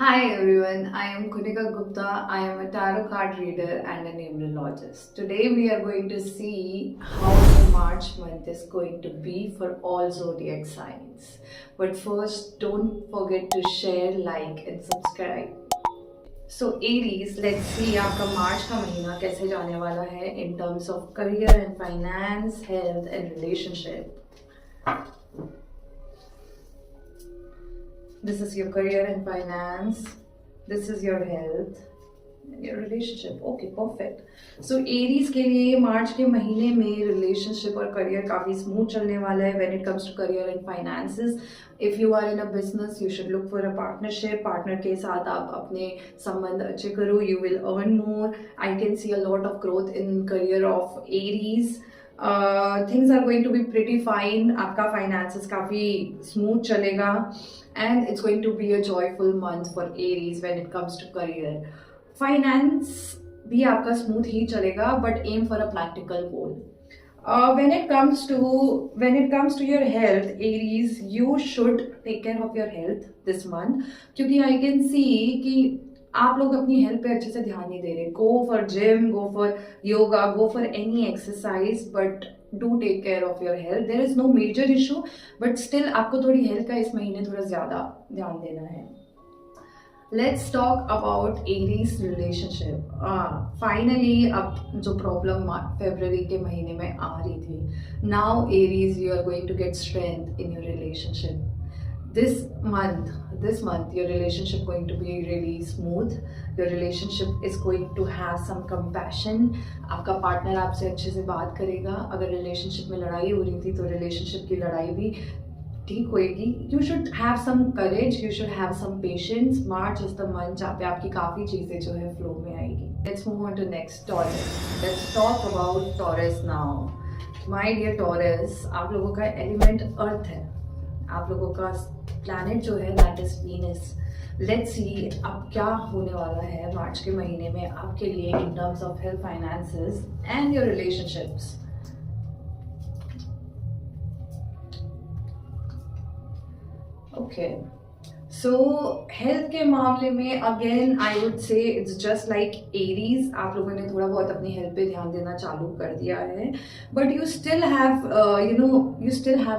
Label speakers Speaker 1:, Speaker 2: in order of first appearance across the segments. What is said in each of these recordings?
Speaker 1: Hi everyone, I am Kunika Gupta. I am a tarot card reader and a numerologist. Today we are going to see how the March month is going to be for all zodiac signs. But first, don't forget to share, like and subscribe. So Aries, let's see आपका मार्च का महीना कैसे जाने वाला है in terms of career and finance, health and relationship. This is your career and finance. This is your health and your relationship. Okay, perfect. So Aries के लिए मार्च के महीने में रिलेशनशिप और करियर काफी स्मूथ चलने वाला है when it comes to career and finances. If you are in a business, you should look for a partnership. Partner के साथ आप अपने संबंध अच्छे करो. You will earn more. I can see a lot of growth in career of Aries. Things are going to be pretty fine. आपका finances काफी smooth चलेगा. And it's going to be a joyful month for Aries when it comes to career. Finance भी आपका smooth ही चलेगा, but aim for a practical goal. When it comes to your health, Aries, you should take care of your health this month, क्योंकि I can see कि आप लोग अपनी health पे अच्छे से ध्यान नहीं दे रहे. Go for gym, go for yoga, go for any exercise, but do take care of your health. There is no major issue, but still आपको थोड़ी हेल्थ का इस महीने थोड़ा ज्यादा ध्यान देना है. Let's talk about Aries relationship. Finally अब जो प्रॉब्लम फेब्रवरी के महीने में आ रही थी, now Aries you are going to get strength in your relationship. this month your relationship going to be really smooth. Your relationship is going to have some compassion. आपका partner आपसे अच्छे से बात करेगा. अगर रिलेशनशिप में लड़ाई हो रही थी तो रिलेशनशिप की लड़ाई भी ठीक होएगी. You should have some courage, you should have some patience. March is the month जहाँ पे आपकी काफ़ी चीज़ें जो है फ्लो में आएगी. Let's move on to next, Taurus. Let's talk about Taurus now. My dear Taurus, आप लोगों का एलिमेंट अर्थ है. आप लोगों का प्लैनेट जो है that is Venus. Let's see अब क्या होने वाला है मार्च के महीने में आपके लिए इन terms of health, finances and your relationships. Okay, so health के मामले में अगेन आई वुड से इट्स जस्ट लाइक एरीज. आप लोगों ने थोड़ा बहुत अपनी हेल्थ पे ध्यान देना चालू कर दिया है, but you still have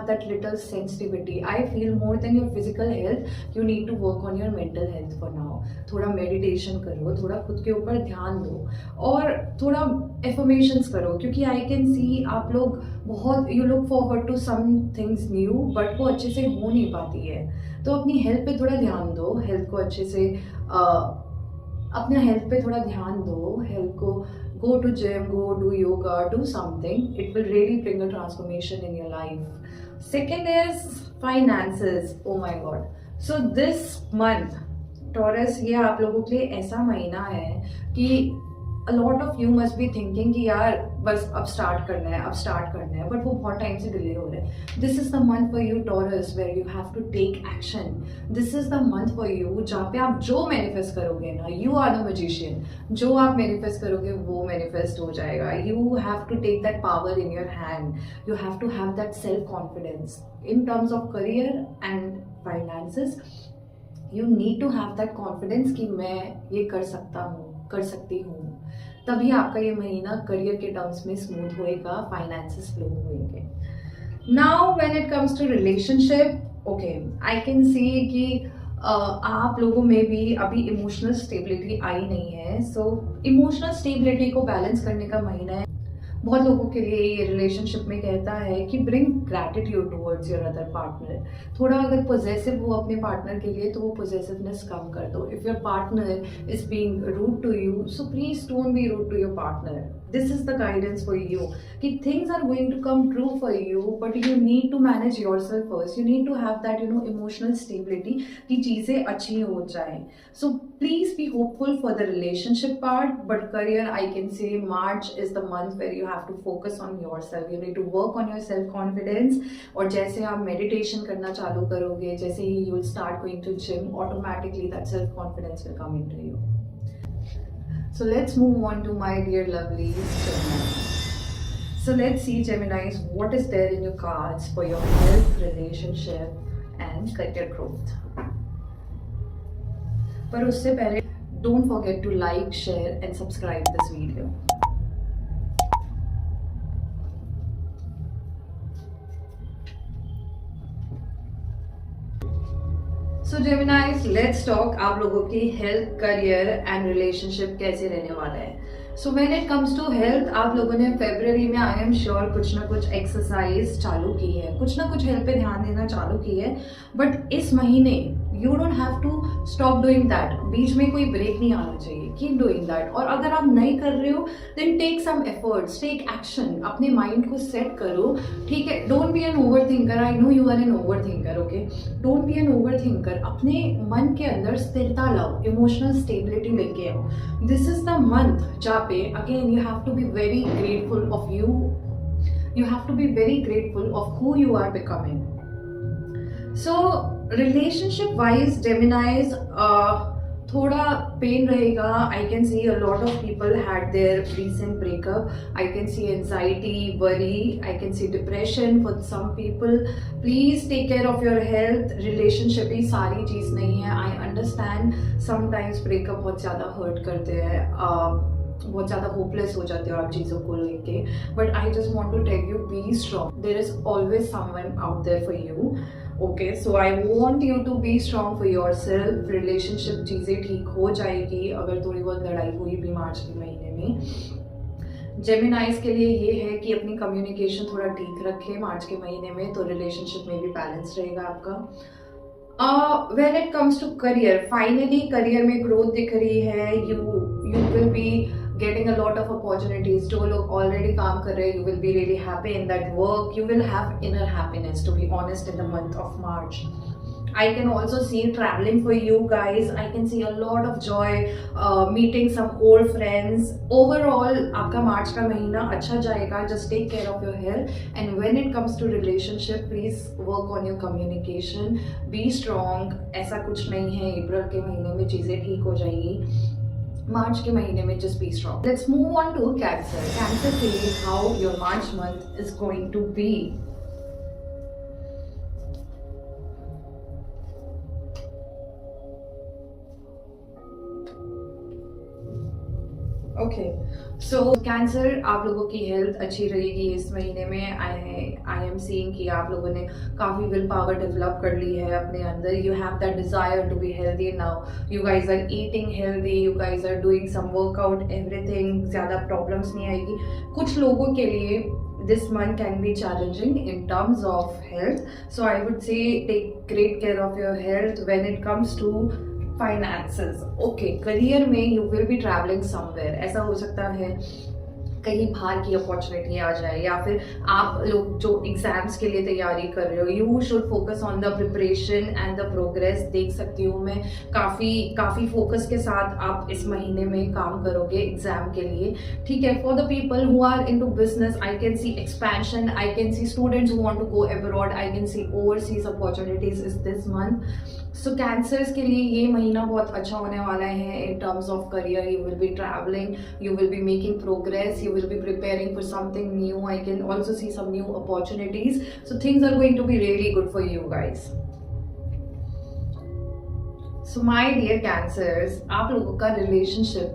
Speaker 1: that little sensitivity. I feel more than your physical health you need to work on your mental health for now. थोड़ा मेडिटेशन करो, थोड़ा खुद के ऊपर ध्यान दो और थोड़ा एफर्मेशंस करो, क्योंकि आई कैन सी आप लोग बहुत you look forward to some things new, but वो अच्छे से हो नहीं पाती है. तो अपनी हेल्थ पे थोड़ा ध्यान दो, हेल्थ को अच्छे से अपने हेल्थ पे थोड़ा ध्यान दो. हेल्थ को go to gym, go do yoga, do something. It will really bring a transformation in your life. Second is finances. Oh my god. So this month Taurus, ये आप लोगों के लिए ऐसा महीना है कि a lot of you must be thinking कि यार बस अब स्टार्ट करना है, बट वो बहुत टाइम से डिले हो रहा है. This is the month for you Taurus where you have to take action. This is the month for you जहाँ पे आप जो मैनिफेस्ट करोगे ना, यू आर द मैजिशियन. जो आप मैनिफेस्ट करोगे वो मैनिफेस्ट हो जाएगा. You have to take that power in your hand. You have to have that self confidence in terms of career and finances. You need to have that confidence कि मैं ये कर सकती हूँ. तभी आपका ये महीना करियर के टर्म्स में स्मूथ होएगा, फाइनेंसेस फ्लो होएंगे. Now when it comes to relationship, okay, I can see कि आप लोगों में भी अभी इमोशनल स्टेबिलिटी आई नहीं है. सो इमोशनल स्टेबिलिटी को बैलेंस करने का महीना है. बहुत लोगों के लिए ये रिलेशनशिप में कहता है कि bring gratitude towards your other partner. थोड़ा अगर पॉजिटिव हो अपने पार्टनर के लिए तो वो पॉजिटिवनेस कम कर दो. If your partner is being rude to you, so please don't be rude to your partner. This is the guidance for you कि things are going to come true for you, but you need to manage your self first. You need to have that emotional stability कि चीज़ें अच्छी हो जाए. So please be hopeful for the relationship part, but career I can say March is the month where you have to focus on yourself. You need to work on your self confidence. और जैसे आप meditation करना चालू करोगे, जैसे ही you will start going to gym, automatically that self confidence will come into you. So let's move on to my dear lovely Gemini. So let's see, Geminis, what is there in your cards for your health, relationship and career growth. पर उससे पहले don't forget to like, share and subscribe this video. So Geminis, let's talk आप लोगों की health, career and relationship कैसे रहने वाला है. So when it comes to health, आप लोगों ने फरवरी में आई एम श्योर कुछ ना कुछ एक्सरसाइज चालू की है, कुछ ना कुछ हेल्थ पे ध्यान देना चालू की है. बट इस महीने you don't have to stop doing that. बीच में कोई ब्रेक नहीं आना चाहिए. Keep doing that. और अगर आप नहीं कर रहे हो then take some efforts, take action. अपने माइंड को सेट करो. ठीक है, don't be an over thinker. I know you are an over thinker. Okay, don't be an over thinker. अपने मन के अंदर स्थिरता लाओ, इमोशनल स्टेबिलिटी लेके आओ. दिस इज द मंथ जहाँ पे again you have to be very grateful of you. You have to be very grateful of who you are becoming. So relationship wise, Geminis, थोड़ा पेन रहेगा. I can see a lot of people had their recent breakup. I can see anxiety, worry. I can see depression for some people. Please take care of your health. Relationship ही सारी चीज़ नहीं है. I understand sometimes breakup बहुत ज़्यादा hurt करते हैं. बहुत ज़्यादा hopeless हो जाते हो आप चीज़ों को लेके. But I just want to tell you, be strong. There is always someone out there for you. Okay, so I want you to be strong for yourself. Relationship चीज़ें ठीक हो जाएगी. अगर थोड़ी बहुत लड़ाई हुई भी मार्च के महीने में, जेमिनाइज के लिए ये है कि अपनी कम्युनिकेशन थोड़ा ठीक रखें मार्च के महीने में, तो रिलेशनशिप में भी बैलेंस रहेगा आपका. When it comes to career, finally career में ग्रोथ दिख रही है. You will be getting a lot of opportunities. जो लोग already काम कर रहे हैं, you will be really happy in that work. You will have inner happiness, to be honest, in the month of March. I can also see traveling for you guys. I can see a lot of joy, meeting some old friends. Overall, आपका मार्च का महीना अच्छा जाएगा. Just take care of your health. And when it comes to relationship, please work on your communication. Be strong. ऐसा कुछ नहीं है. अप्रैल के महीने में चीज़ें ठीक हो जाएगी. मार्च के महीने में just be strong. Let's move on to Cancer. Cancer के लिए how your March month is going to be. Okay, so cancer, आप लोगों की हेल्थ अच्छी रहेगी इस महीने में. आई एम सीइंग कि आप लोगों ने काफ़ी विल पावर डेवलप कर ली है अपने अंदर. You have that desire to be healthy now. You guys are eating healthy, you guys are doing some workout, everything. ज़्यादा प्रॉब्लम्स नहीं आएगी. कुछ लोगों के लिए this month can be challenging in terms of health, so I would say take great care of your health. When it comes to finances, okay, career में you will be travelling somewhere. ऐसा हो सकता है कहीं बाहर की opportunity आ जाए, या फिर आप लोग जो एग्जाम्स के लिए तैयारी कर रहे हो, you should focus on the preparation and the progress. देख सकती हूँ मैं काफ़ी फोकस के साथ आप इस महीने में काम करोगे एग्जाम के लिए. ठीक है, for the people who are into business, I can see expansion. I can see students who want to go abroad. I can see overseas opportunities is this month. So Cancers के लिए ये महीना बहुत अच्छा होने वाला है in terms of career. You will be travelling, you will be making progress, you will be preparing for something new. I can also see some new opportunities. So things are going to be really good for you guys. So my dear Cancers, आप लोगों का relationship,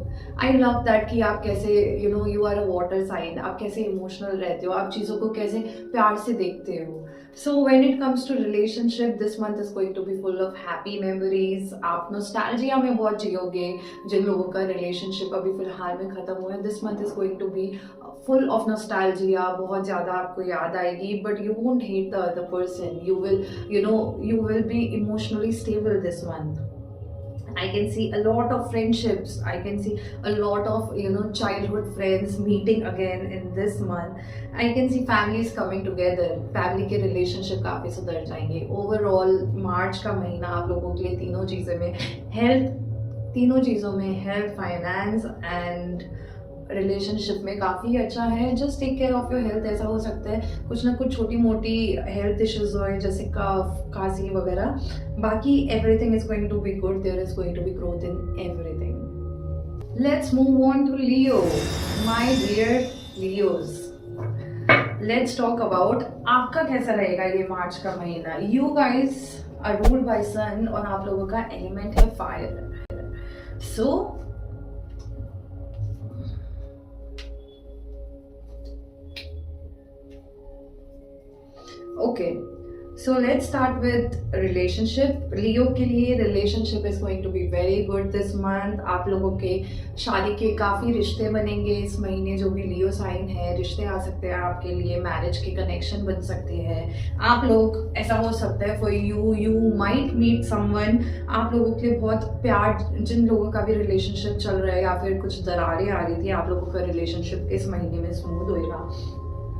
Speaker 1: I love that कि आप कैसे you are a water sign. आप कैसे emotional रहते हो, आप चीज़ों को कैसे प्यार से देखते हो. So when it comes to relationship, this month is going to be full of happy memories. आप nostalgia में बहुत जियोगे. जिन लोगों का relationship अभी फिलहाल में ख़त्म हुआ है, this month is going to be full of nostalgia. बहुत ज़्यादा आपको याद आएगी, but you won't hate the other person. You will be emotionally stable this month. I can see a lot of friendships. I can see a lot of childhood friends meeting again in this month. I can see families coming together. Family के relationship काफी सुधर जाएंगे. Overall मार्च का महीना आप लोगों के लिए तीनों चीज़ों में health, finance and रिलेशनशिप में काफ़ी अच्छा है. Just take care of your health. ऐसा हो सकता है कुछ ना कुछ छोटी मोटी हेल्थ इश्यूज हो जैसे कफ, खांसी वगैरह. बाकी everything is going to be good. There is going to be growth in everything. Let's move on to Leo. My dear Leos, let's talk about आपका कैसा रहेगा ये मार्च का महीना. You guys are ruled by sun और आप लोगों का एलिमेंट है fire. So okay, so let's start with relationship. Leo के लिए relationship is going to be very good this month. आप लोगों के शादी के काफ़ी रिश्ते बनेंगे इस महीने। जो भी लियो साइन है, रिश्ते आ सकते हैं आपके लिए, मैरिज के कनेक्शन बन सकते हैं। आप लोग, ऐसा हो सकता है for you might meet someone. आप लोगों के लिए बहुत प्यार, जिन लोगों का भी रिलेशनशिप चल रहा है या फिर कुछ दरारें आ रही थी, आप लोगों का रिलेशनशिप इस महीने में स्मूथ होएगा।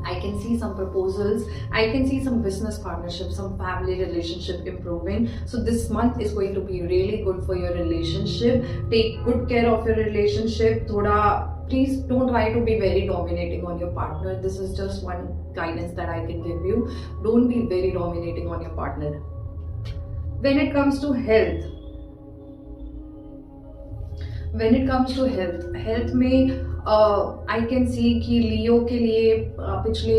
Speaker 1: I can see some proposals, I can see some business partnership, some family relationship improving. So this month is going to be really good for your relationship. Take good care of your relationship. Thoda, please don't try to be very dominating on your partner. This is just one guidance that I can give you. Don't be very dominating on your partner. When it comes to health, health में आई can see कि लियो के लिए पिछले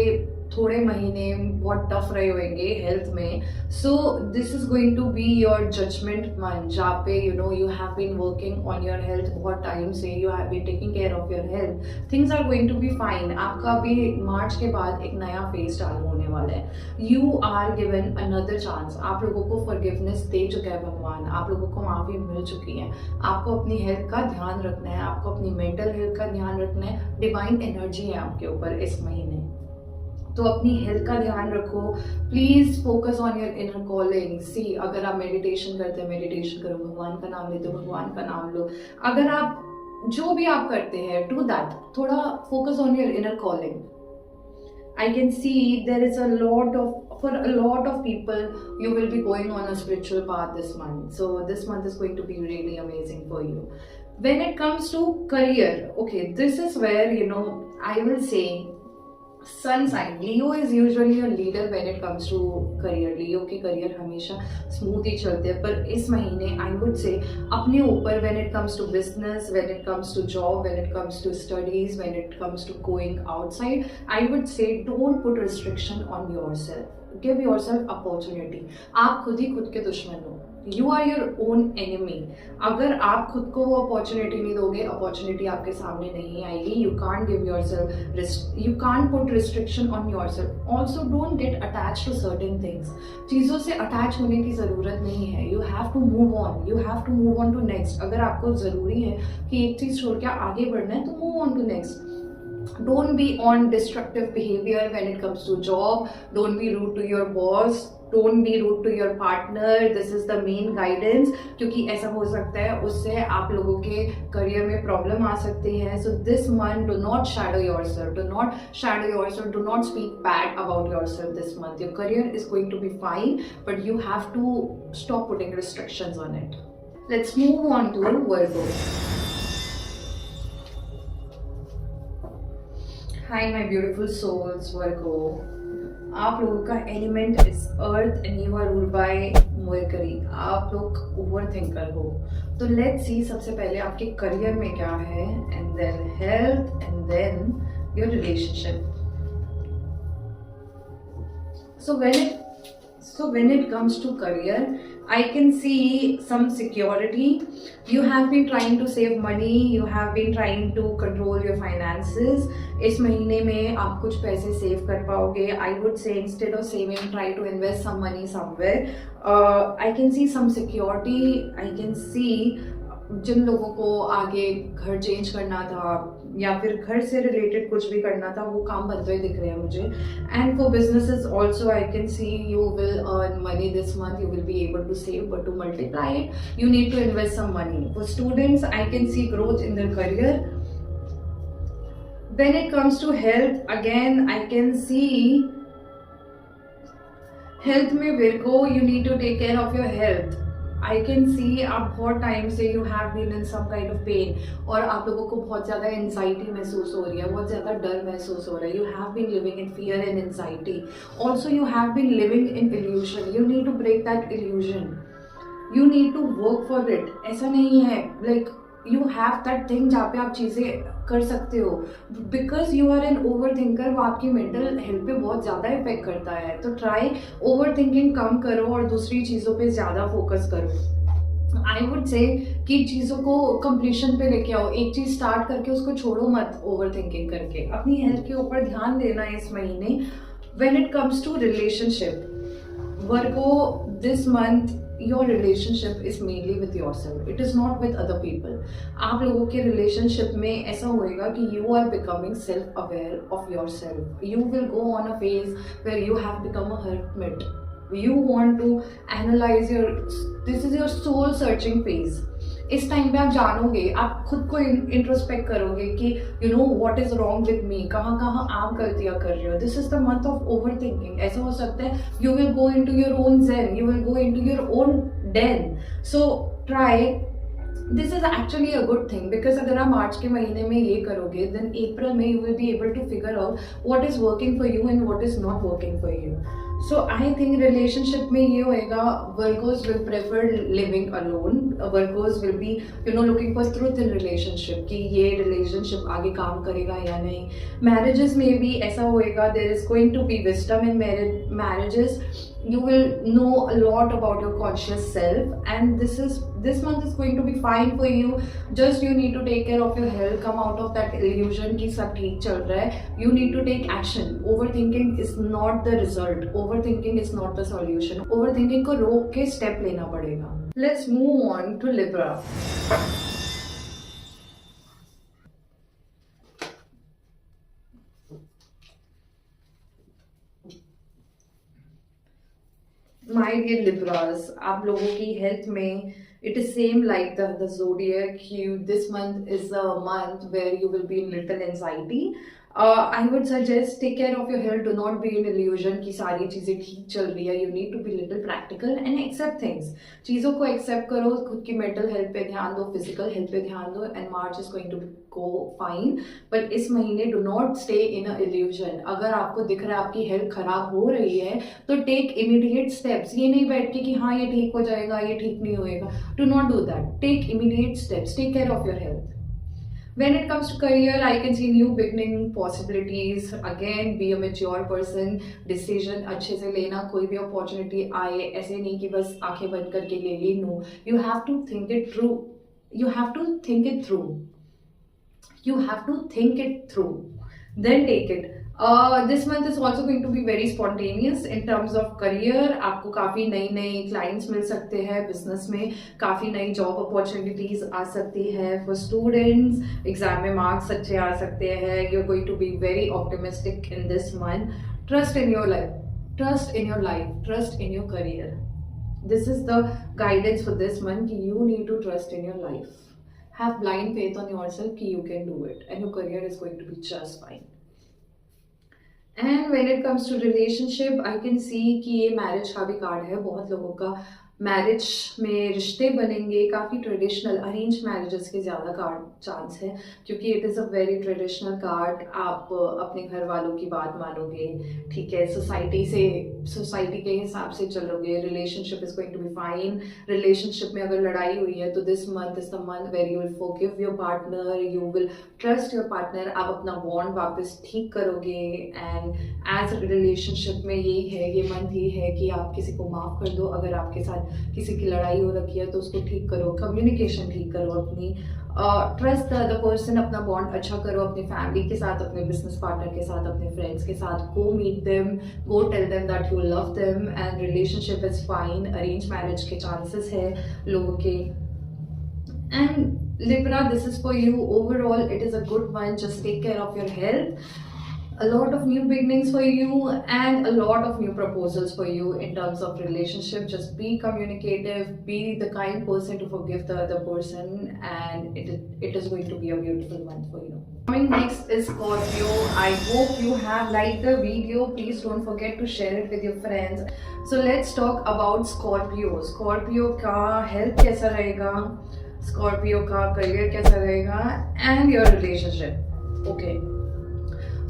Speaker 1: थोड़े महीने बहुत tough रहे होंगे हेल्थ में। So this is going to be your judgement month, जहाँ पे you have been working on your health बहुत टाइम से, you have been taking care of your health. Things are going to be fine. आपका अभी मार्च के बाद एक नया फेज चालू होने वाला है। You are given another chance. आप लोगों को फॉरगिवनेस दे चुका है भगवान, आप लोगों को माफी मिल चुकी है। आपको अपनी हेल्थ का ध्यान रखना है, आपको अपनी मेंटल हेल्थ का ध्यान रखना है। डिवाइन एनर्जी है आपके ऊपर इस महीने, तो अपनी हेल्थ का ध्यान रखो। Please focus on your inner calling. See, अगर आप मेडिटेशन करते हैं, मेडिटेशन करो, भगवान का नाम लेते हो, भगवान का नाम लो। अगर आप जो भी आप करते हैं, डू दैट। थोड़ा focus on your inner calling. I can see there is a lot of, for a lot of people, you will be going on a spiritual path this month. So this month is going to be really amazing for you. When it comes to career, okay, this is where, I will say, sun sign. Leo is usually a leader when it comes to career. Leo के career हमेशा smooth ही चलते हैं, पर इस महीने आई would say अपने ऊपर, when it comes to business, when it comes to job, when it comes to studies, when it comes to going outside, I would say don't put restriction on yourself. Give yourself opportunity. आप खुद ही खुद के दुश्मन हो। You are your own enemy. अगर आप खुद को वो अपॉर्चुनिटी नहीं दोगे, अपॉर्चुनिटी आपके सामने नहीं आएगी। You can't give yourself, you can't put restriction on yourself. Also don't get attach to certain things. चीज़ों से अटैच होने की ज़रूरत नहीं है। You have to move on, you have to move on to next. अगर आपको ज़रूरी है कि एक चीज़ छोड़ के आगे बढ़ना है, तो move on to next. Don't be on destructive behavior when it comes to job. Don't be rude to your boss. Don't be rude to your partner. This is the main guidance, क्योंकि ऐसा हो सकता है उससे आप लोगों के career में प्रॉब्लम आ सकती है। So this month, do not shadow yourself. Do not shadow yourself. Do not speak bad about yourself this month. Your career is going to be fine, but you have to stop putting restrictions on it. Let's move on to Virgo. Hi my beautiful souls, Virgo. आप लोगों का element is earth and you are ruled by Mercury. आप लोग over thinker हो। तो let's see सबसे पहले आपके करियर में क्या है, and then health, and then your relationship. So when it comes to career, I can see some security. You have been trying to save money. You have been trying to control your finances. इस महीने में आप कुछ पैसे save कर पाओगे। I would say instead of saving, try to invest some money somewhere. I can see some security. I can see जिन लोगों को आगे घर चेंज करना था या फिर घर से रिलेटेड कुछ भी करना था, वो काम बनते हुए दिख रहे हैं मुझे। And for businesses also I can see you will earn money this month. You will be able to save, but to multiply it you need to invest some money. For students I can see growth in their career. When it comes to health, again I can see health में Virgo, you need to take care of your health. I can see आप बहुत time से you have been in some kind of pain, और आप लोगों को बहुत ज़्यादा एंजाइटी महसूस हो रही है, बहुत ज़्यादा डर महसूस हो रहा है। You have been living in fear and anxiety. Also you have been living in illusion. You need to break that illusion. You need to work for it. ऐसा नहीं है like you have that thing जहाँ पे आप चीज़ें कर सकते हो। Because you are an over thinker, वो आपकी मेंटल हेल्थ पे बहुत ज़्यादा इफेक्ट करता है। तो ट्राई ओवर थिंकिंग कम करो और दूसरी चीज़ों पे ज़्यादा फोकस करो। आई वुड से कि चीज़ों को कंप्लीशन पे लेके आओ, एक चीज़ स्टार्ट करके उसको छोड़ो मत ओवर थिंकिंग करके, अपनी हेल्थ के ऊपर ध्यान देना है इस महीने। When it comes to relationship Virgo, this month your relationship is mainly with yourself. It is not with other people. आप लोगों के relationship में ऐसा होएगा कि you are becoming self-aware of yourself. You will go on a phase where you have become a hermit. You want to analyze your, this is your soul searching phase. इस time पे आप जानोगे, आप खुद को इंट्रोस्पेक्ट करोगे कि you know what is wrong with me, कहाँ कहाँ आप गलतियाँ कर रहे हो। This is the month of over thinking. ऐसा हो सकता है you will go into your own zen, you will go into your own den. So try, this is actually a good thing, because अगर आप मार्च के महीने में ये करोगे देन अप्रैल में you will be able to figure out what is working for you and what is not working for you. So I think relationship में ये होएगा, Virgos will prefer living alone, Virgos will be you know looking for truth in relationship कि ये relationship आगे काम करेगा या नहीं। मैरिजेस में भी ऐसा होएगा, there is going to be wisdom in marriages, you will know a lot about your conscious self, and this month is going to be fine for you. Just you need to take care of your health, come out of that illusion कि सब ठीक चल रहा है. You need to take action. Overthinking is not the result. Overthinking is not the solution. Overthinking को रोक के step लेना पड़ेगा. Let's move on to Libra. My dear Libras, आप लोगों की हेल्थ में it is same like the zodiac. This month is a month where you will be in little anxiety. I would suggest take care of your health. Do not be in illusion कि सारी चीज़ें ठीक चल रही है. You need to be little practical and accept things. चीज़ों को accept करो, खुद की mental health पे ध्यान दो, physical health पे ध्यान दो, and March is going to go fine. But इस महीने do not stay in a illusion. अगर आपको दिख रहा है आपकी health खराब हो रही है तो take immediate steps. ये नहीं बैठ के कि हाँ ये ठीक हो जाएगा, ये ठीक नहीं होएगा. Do not do that. Take immediate steps. Take care of your health. When it comes to career, I can see new beginning possibilities. Again, be a mature person. Decision अच्छे से लेना, कोई भी opportunity आए ऐसे नहीं कि बस आंखें बंद करके ले ली. No, you have to think it through. You have to think it through. You have to think it through. Then take it. This month is also going to be very spontaneous in terms of career. आपको काफ़ी नई clients मिल सकते हैं, business में काफ़ी नई job opportunities आ सकती है. For students, exam में marks अच्छे आ सकते हैं. You're going to be very optimistic in this month. Trust in your life. Trust in your life. Trust in your career. This is the guidance for this month. You need to trust in your life. Have blind faith on yourself कि you can do it, and your career is going to be just fine. And when it comes to relationship, I can see कि ये marriage का भी card है. बहुत लोगों का marriage में रिश्ते बनेंगे. काफ़ी ट्रेडिशनल अरेंज मैरिजेस के ज़्यादा कार्ड चांस है क्योंकि it is a very traditional card. आप अपने घर वालों की बात मानोगे, ठीक है, सोसाइटी के हिसाब से चलोगे. Relationship is going to be fine. Relationship में अगर लड़ाई हुई है तो this month is the month where you will forgive your partner, you will trust your partner. आप अपना बॉन्ड वापस ठीक करोगे. एंड एज रिलेशनशिप में यही है, ये मंथ ये है कि आप किसी को माफ़ कर दो. अगर आपके साथ किसी की लड़ाई हो रखी है तो उसको ठीक करो, कम्युनिकेशन ठीक करो अपनी, ट्रस्ट द अदर पर्सन, अपना बॉन्ड अच्छा करो अपनी फैमिली के साथ, अपने बिजनेस पार्टनर के साथ, अपने फ्रेंड्स के साथ. Go meet them, go tell them that you love them, and relationship is fine. Arrange marriage के चांसेस है लोगों के. And Libra, this is for you. Overall, it is a good one. Just take care of your health. A lot of new beginnings for you and a lot of new proposals for you in terms of relationship. Just be communicative, be the kind person to forgive the other person, and it is going to be a beautiful month for you. Coming next is Scorpio. I hope you have liked the video. Please don't forget to share it with your friends. So let's talk about Scorpio. Scorpio का health कैसा रहेगा, Scorpio का career कैसा रहेगा, and your relationship. Okay.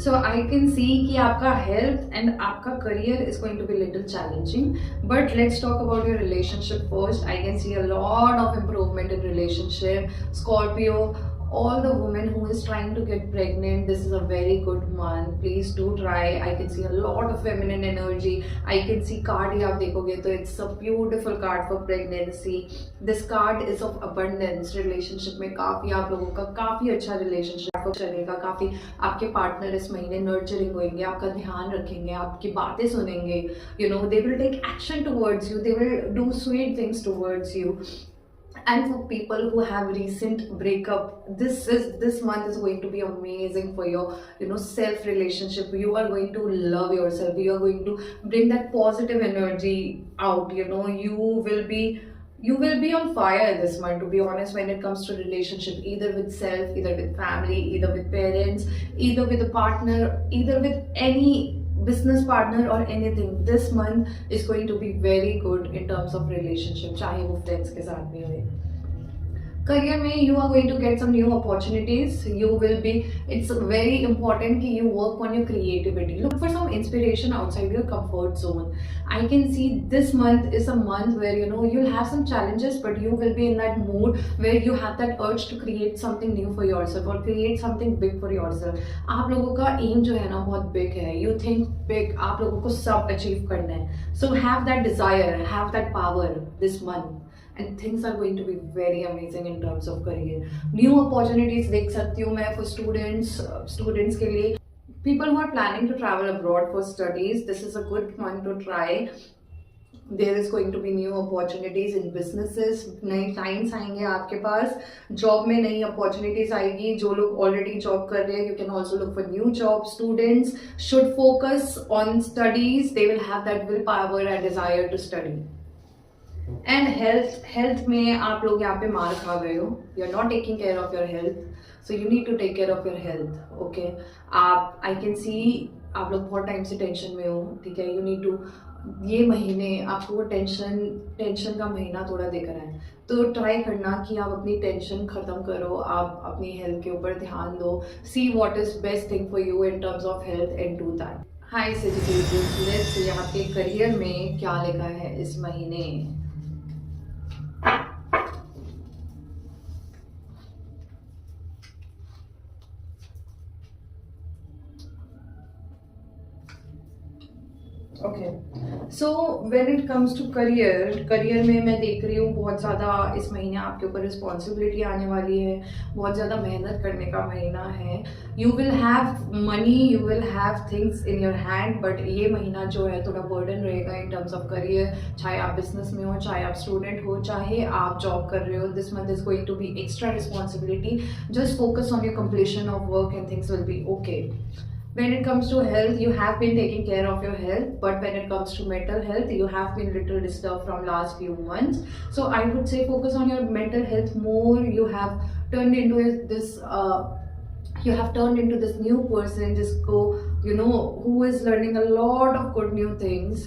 Speaker 1: So I can see कि आपका health and आपका career is going to be little challenging, but let's talk about your relationship first. I can see a lot of improvement in relationship. Scorpio, all the women who is trying to get pregnant, this is a very good month. Please do try. I can see a lot of feminine energy. I can see card ही आप देखोगे तो it's a beautiful card for pregnancy. This card is of abundance. relationship में काफी आप लोगों का काफी अच्छा relationship चलेगा, काफी आपके पार्टनर इस महीने नर्चरिंग होंगे, आपका ध्यान रखेंगे, आपकी बातें सुनेंगे, you know, they will take action towards you, they will do sweet things towards you. And for people who have recent breakup, this month is going to be amazing for your, you know, self relationship. You are going to love yourself, you are going to bring that positive energy out, you know. You will be on fire this month, to be honest, when it comes to relationship, either with self, either with family, either with parents, either with a partner, either with any business partner or anything. This month is going to be very good in terms of relationship, चाहे वो friends के साथ भी हो. Career में you are going to get some new opportunities. You will be, it's very important कि you work on your creativity. Look for some inspiration outside your comfort zone. I can see this month is a month where, you know, you'll have some challenges, but you will be in that mood where you have that urge to create something new for yourself or create something big for yourself. आप लोगों का aim जो है ना बहुत big है. You think big. आप लोगों को सब achieve करना है. So have that desire, have that power this month. And things are going to be very amazing in terms of career. New opportunities देख सकती हूँ मैं for students के लिए. People who are planning to travel abroad for studies, this is a good one to try. There is going to be new opportunities in businesses. नए clients आएंगे आपके पास. Job में नई opportunities आएगी. जो लोग already जॉब कर रहे हैं, you can also look for new jobs. Students should focus on studies. They will have that willpower and desire to study. And health में आप लोग यहाँ पे मार खा गए हो. You are not taking care of your health, so you need to take care of your health. Okay, आप आई कैन सी आप लोग बहुत टाइम से टेंशन में हो. ठीक है, यू नीड टू, ये महीने आपको वो टेंशन का महीना थोड़ा दिख रहा है, तो ट्राई करना कि आप अपनी टेंशन ख़त्म करो, आप अपनी हेल्थ के ऊपर ध्यान दो. See what is best thing for you in terms of health and do that. Hi Sagittarius, let's see आपके करियर में क्या लिखा है इस महीने. Okay, so when it comes to career में मैं देख रही हूँ बहुत ज़्यादा इस महीने आपके ऊपर रिस्पॉन्सिबिलिटी आने वाली है. बहुत ज़्यादा मेहनत करने का महीना है. You will have money, you will have things in your hand, but ये महीना जो है थोड़ा बर्डन रहेगा इन टर्म्स ऑफ करियर. चाहे आप बिजनेस में हो, चाहे आप स्टूडेंट हो, चाहे आप जॉब कर रहे हो, this month is going to be extra responsibility. Just focus on your completion of work and things will be okay. When it comes to health, you have been taking care of your health, but when it comes to mental health, you have been little disturbed from last few months. So I would say focus on your mental health more. You have turned into this new person, you know, who is learning a lot of good new things.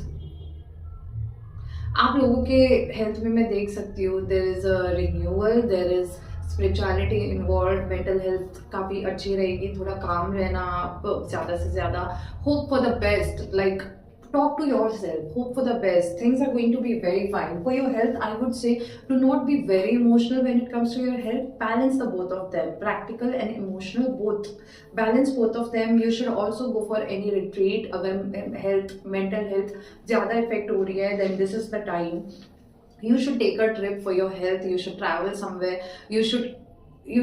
Speaker 1: आप लोगों के health में मैं देख सकती हूँ there is a renewal, there is spirituality involve. Mental health काफ़ी अच्छी रहेगी. थोड़ा काम रहना, आप ज़्यादा से ज़्यादा hope for the best, like talk to yourself, hope for the best. Things are going to be very fine. For your health, I would say do not be very emotional when it comes to your health. Balance the both of them, practical and emotional both. Balance both of them. You should also go for any retreat. अगर mental health ज़्यादा effect हो रही है, then this is the time. You should take a trip for your health. You should travel somewhere. You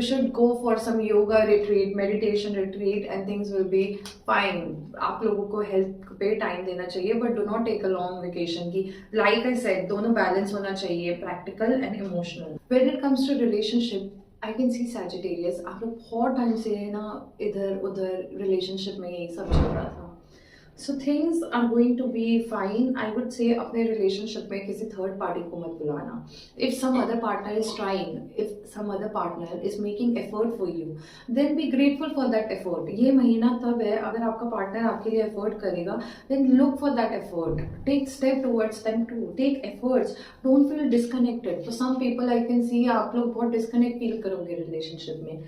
Speaker 1: should go for some yoga retreat, meditation retreat, and things will be fine. आप लोगों को health पे time देना चाहिए, but do not take a long vacation. की like I said, दोनों balance होना चाहिए, practical and emotional. When it comes to relationship, I can see Sagittarius. आप लोग बहुत टाइम से ना इधर उधर रिलेशनशिप में यही सब चल रहा था. So things are going to be fine. I would say अपने relationship में किसी third party को मत बुलाना. If some other partner is trying, if some other partner is making effort for you, then be grateful for that effort. ये महीना तब है अगर आपका partner आपके लिए effort करेगा, then look for that effort. Take step towards them too. Take efforts. Don't feel disconnected. For some people I can see आप लोग बहुत disconnect feel करोगे relationship में.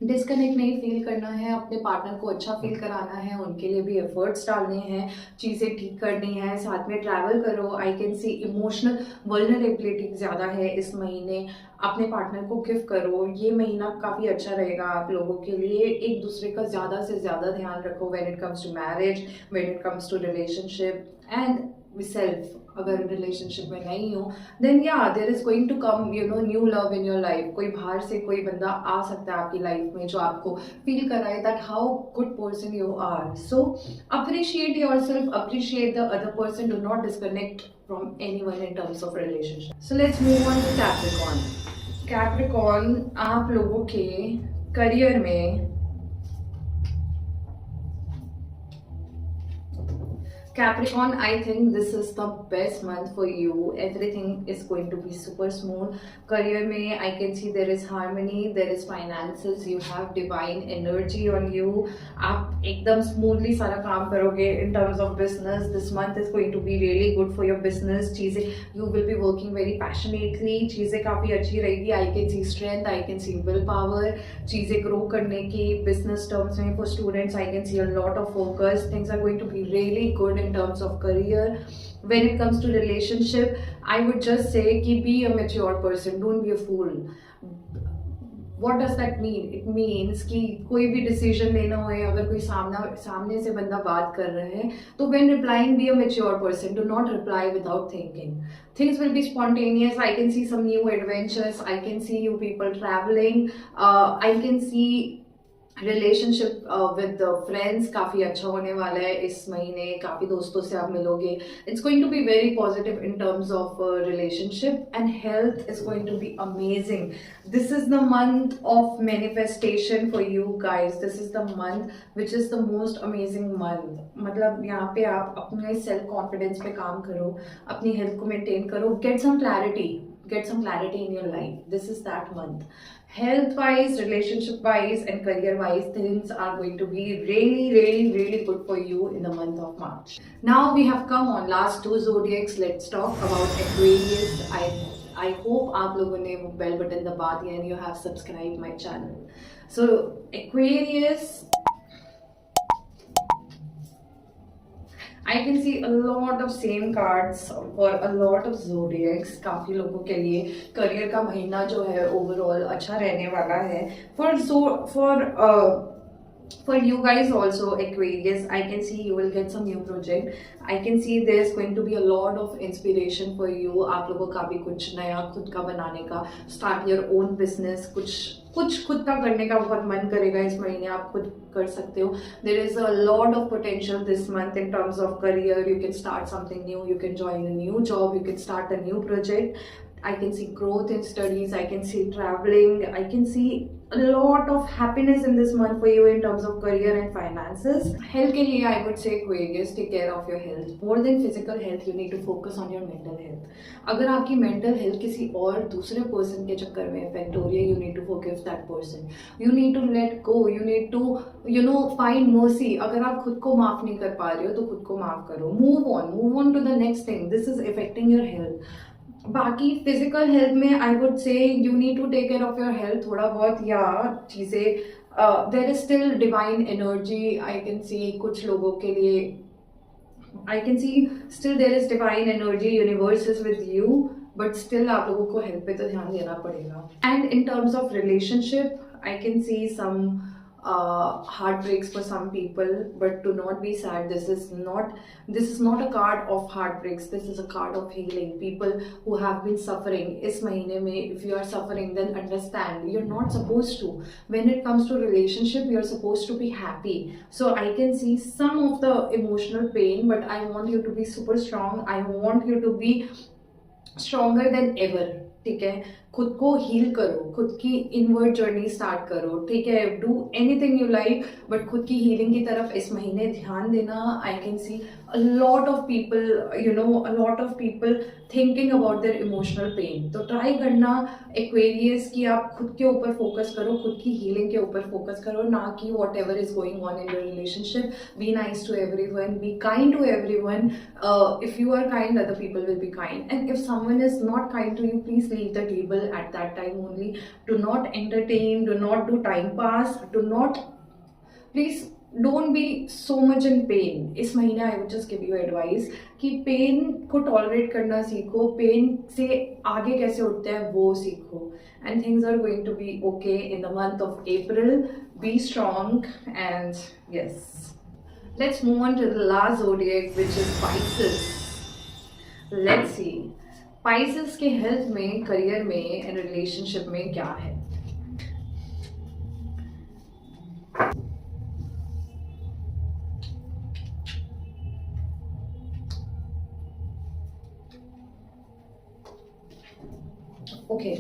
Speaker 1: डिस्कनेक्ट नहीं फील करना है, अपने पार्टनर को अच्छा फील कराना है, उनके लिए भी एफर्ट्स डालने हैं, चीज़ें ठीक करनी है, साथ में ट्रैवल करो। आई कैन सी इमोशनल वल्नरेबिलिटी ज़्यादा है इस महीने, अपने पार्टनर को गिफ्ट करो। ये महीना काफ़ी अच्छा रहेगा आप लोगों के लिए। एक दूसरे का ज़्यादा से ज़्यादा ध्यान रखो when it comes to marriage, when it comes to relationship and self. अगर रिलेशनशिप में नहीं हो देन या there is going to come new love in your life. कोई बाहर से कोई बंदा आ सकता है आपकी लाइफ में जो आपको फील कराए that how good person you are. So appreciate yourself, appreciate the other person, do not disconnect from anyone in terms of relationship. So let's move on to Capricorn. Capricorn, आप लोगों के career में Capricorn, I think this is the best month for you. Everything is going to be super smooth. Career mein, I can see there is harmony, there is finances, you have divine energy on you. आप एकदम smoothly सारा काम करोगे in terms of business. This month is going to be really good for your business. चीज़ें you will be working very passionately. चीज़ें काफ़ी अच्छी रहेगी. I can see strength, I can see willpower. चीज़ें grow करने की business terms में for students, I can see a lot of focus. Things are going to be really good in terms of career. When it comes to relationship, I would just say कि be a mature person, don't be a fool. What does that mean? It means कि कोई भी decision लेना हो, अगर कोई सामने से बंदा बात कर रहे हैं तो when replying, be a mature person. Do not reply without thinking. Things will be spontaneous. I can see some new adventures. I can see you people traveling. I can see relationship with friends काफ़ी अच्छा होने वाला है इस महीने. काफ़ी दोस्तों से आप मिलोगे. It's going to be very positive in terms of relationship and health is going to be amazing. This is the month of manifestation for you guys. This is the month which is the most amazing month. मतलब यहाँ पे आप अपने self confidence पे काम करो, अपनी health को मेंटेन करो, get some clarity in your life. This is that month. Health wise, relationship wise and career wise, things are going to be really good for you in the month of March. Now we have come on last two zodiacs. Let's talk about Aquarius. I hope आप लोगों ने वो bell button दबा दिया and you have subscribed my channel. So Aquarius, I can see a lot of same cards for a lot of zodiacs. काफ़ी लोगों के लिए करियर का महीना जो है ओवरऑल अच्छा रहने वाला है. For you guys also, Aquarius, I can see you will get some new project. I can see there's going to be a lot of inspiration for you. आप लोगों का भी कुछ नया खुद का बनाने का, start your own business, कुछ खुद का करने का बहुत मन करेगा इस महीने. आप खुद कर सकते हो. There is a lot of potential this month in terms of career. You can start something new, you can join a new job, you can start a new project. I can see growth in studies, I can see traveling, I can see a lot of happiness in this month for you in terms of career and finances. Health के लिए I would say Aquarius, take care of your health. More than physical health, you need to focus on your mental health. अगर आपकी mental health किसी और दूसरे person के चक्कर में affect हो रही है, you need to forgive that person. You need to let go. You need to find mercy. अगर आप खुद को माफ नहीं कर पा रहे हो तो खुद को माफ करो. Move on to the next thing. This is affecting your health. बाकी फिजिकल हेल्थ में I would say you need to take care of your health थोड़ा बहुत, या चीज़ें there is still divine energy. I can see कुछ लोगों के लिए I can see still there is divine energy, universe is with you, but still आप लोगों को हेल्थ पे तो ध्यान देना पड़ेगा. And in terms of relationship I can see some heartbreaks for some people, but do not be sad. This is not a card of heartbreaks. This is a card of healing. People who have been suffering इस महीने में, if you are suffering, then understand you're not supposed to. When it comes to relationship, you're supposed to be happy. So I can see some of the emotional pain, but I want you to be super strong. I want you to be stronger than ever. ठीक है, खुद को heal करो, खुद की inward journey start करो. ठीक है, do anything you like, but खुद की हीलिंग की तरफ इस महीने ध्यान देना. आई can C a lot of people thinking about their emotional pain. तो ट्राई करना एक्वेरियस की आप खुद के ऊपर फोकस करो, खुद की हीलिंग के ऊपर फोकस करो, ना कि whatever is going on in your relationship. Be nice to everyone, be kind to everyone. If you are kind, other people will be kind, and if someone is not kind to you, please leave the table. people at that time only. Do not entertain, do not do time pass, do not, please don't be so much in pain. इस महीने I would just give you advice कि pen को tolerate करना सीखो, pen से आगे कैसे उठते हैं वो सीखो, and things are going to be okay in the month of April. Be strong and yes. Let's move on to the last zodiac, which is Pisces. Let's see. Pisces के हेल्थ में, career में and relationship में क्या है. Okay.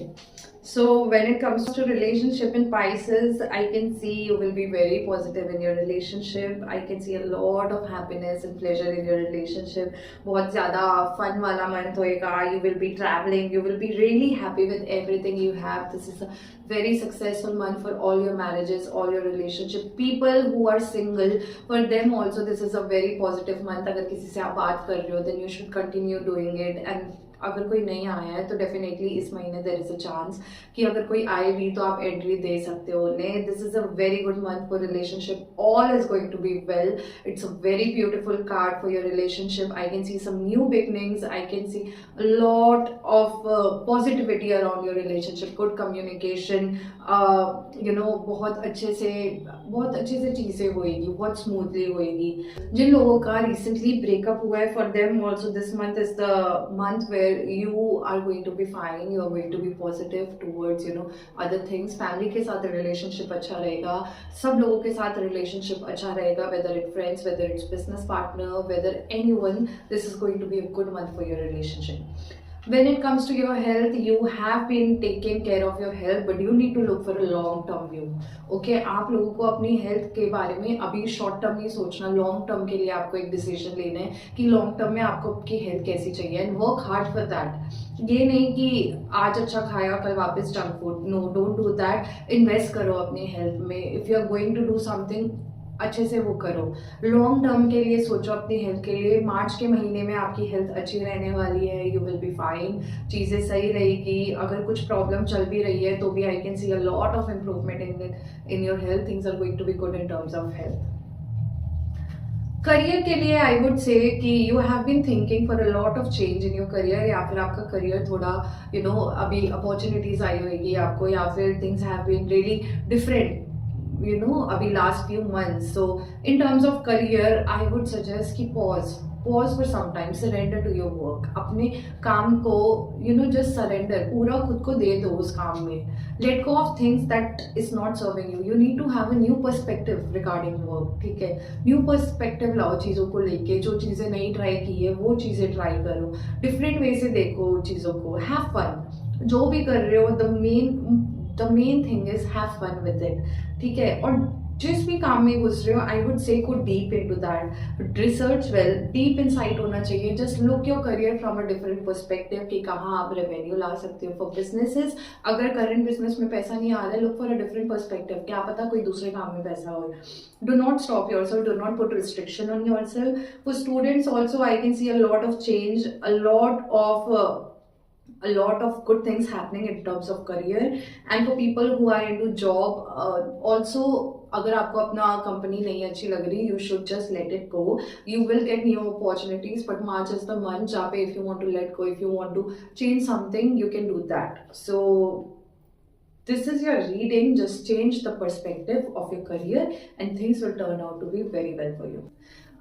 Speaker 1: So when it comes to relationship in Pisces, I can see you will be very positive in your relationship. I can see a lot of happiness and pleasure in your relationship. बहुत ज़्यादा fun वाला month होएगा. You will be traveling. You will be really happy with everything you have. This is a very successful month for all your marriages, all your relationship. People who are single, for them also this is a very positive month. अगर किसी से आप बात कर रहे हो, then you should continue doing it. And अगर कोई नहीं आया है तो डेफिनेटली इस महीने देयर इज अ चांस कि अगर कोई आए भी तो आप एंट्री दे सकते हो उन्हें. This is a very good month for relationship. All is going to be well. It's a very beautiful card for your relationship. I can see some new beginnings. I can see a lot of positivity around your relationship. Good communication, you know, बहुत अच्छे से चीज़ें होएगी, बहुत smoothly होएगी. जिन लोगों का recently breakup हुआ है, for them also this month is the month where you are going to be fine. You are going to be positive towards, you know, other things. Family के साथ रिलेशनशिप अच्छा रहेगा. सब लोगों के साथ रिलेशनशिप अच्छा रहेगा, whether it's friends, whether it's business partner, whether anyone. This is going to be a good month for your relationship. When it comes to your health, you have been taking care of your health, but you need to look for a long term view. Okay, आप लोगों को अपनी health के बारे में अभी short term नहीं सोचना. लॉन्ग टर्म के लिए आपको एक डिसीजन लेना है कि लॉन्ग टर्म में आपको आपकी हेल्थ कैसी चाहिए, and work hard for that. ये नहीं कि आज अच्छा खाया कल वापस junk food. No, don't do that. Invest करो अपनी हेल्थ में. If you are going to do something, अच्छे से वो करो. लॉन्ग टर्म के लिए सोचो अपनी हेल्थ के लिए. मार्च के महीने में आपकी हेल्थ अच्छी रहने वाली है. You will be fine. चीज़ें सही रहेगी. अगर कुछ प्रॉब्लम चल भी रही है तो भी I can see a lot of improvement in your health. Things are going to be good in terms of health. Career के लिए आई वुड से कि you have been thinking for a lot of change in your career, या फिर आपका career थोड़ा you know अभी opportunities आई होगी आपको, या फिर things have been really different you know अभी last few months. So in terms of career, I would suggest कि pause for some time. Surrender to your work. अपने काम को you know just surrender. पूरा खुद को दे दो उस काम में. Let go of things that is not serving you. You need to have a new perspective regarding work. ठीक है, न्यू पर्सपेक्टिव लाओ चीज़ों को लेके. जो चीज़ें नहीं ट्राई की है वो चीज़ें ट्राई करो. डिफरेंट वे से देखो चीज़ों को. Have fun. जो भी कर रहे हो, the main thing is have fun with it. ठीक है, और जिस भी काम में घुस रहे हो, आई वुड से go deep into that. Research well. Deep insight होना चाहिए. Just look your career from a different perspective कि कहाँ आप रेवेन्यू ला सकते हो. फॉर बिजनेसेस, अगर करंट बिजनेस में पैसा नहीं आ रहा है, look for a different perspective. क्या पता कोई दूसरे काम में पैसा हो. Do not stop your self. Do not put restriction on your self. For students also I can see a lot of change, a lot of good things happening in terms of career. And for people who are into job, also अगर आपको अपना company नहीं अच्छी लग रही, you should just let it go. You will get new opportunities, but March is the month जहाँ पे if you want to let go, if you want to change something, you can do that. So this is your reading. Just change the perspective of your career and things will turn out to be very well for you.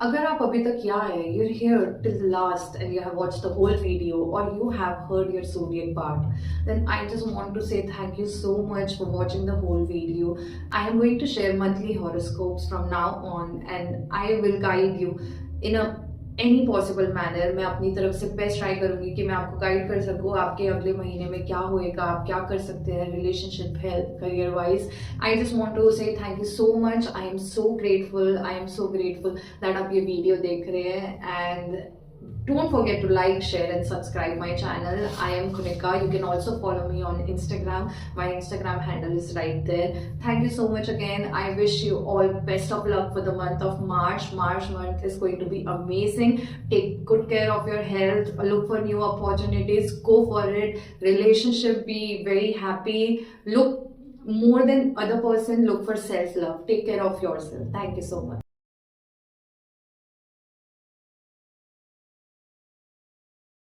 Speaker 1: अगर आप अभी तक यहाँ है, you're here till the last and you have watched the whole video, or you have heard your zodiac part, then I just want to say thank you so much for watching the whole video. I am going to share monthly horoscopes from now on and I will guide you in a any possible manner. मैं अपनी तरफ से best try करूंगी कि मैं आपको guide कर सकूँ आपके अगले महीने में क्या होएगा, आप क्या कर सकते हैं relationship, health, career wise. I just want to say thank you so much. I am so grateful that आप ये वीडियो देख रहे हैं. And don't forget to like, share and subscribe my channel. I am Kunika. You can also follow me on Instagram. My Instagram handle is right there. Thank you so much again. I wish you all best of luck for the month of March. March month is going to be amazing. Take good care of your health. Look for new opportunities. Go for it. Relationship, be very happy. Look more than other person. Look for self-love. Take care of yourself. Thank you so much.